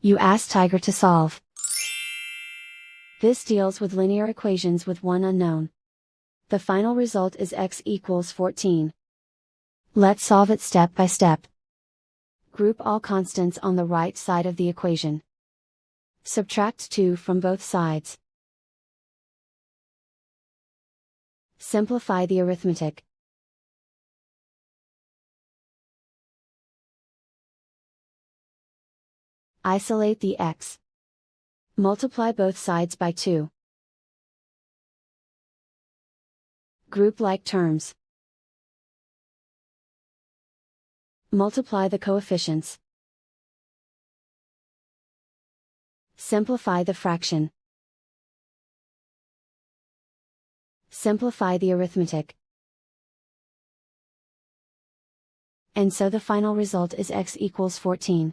You ask Tiger to solve. This deals with linear equations with one unknown. The final result is x equals 14. Let's solve it step by step. Group all constants on the right side of the equation. Subtract 2 from both sides. Simplify the arithmetic. Isolate the x. Multiply both sides by 2. Group like terms. Multiply the coefficients. Simplify the fraction. Simplify the arithmetic. And so the final result is x equals 14.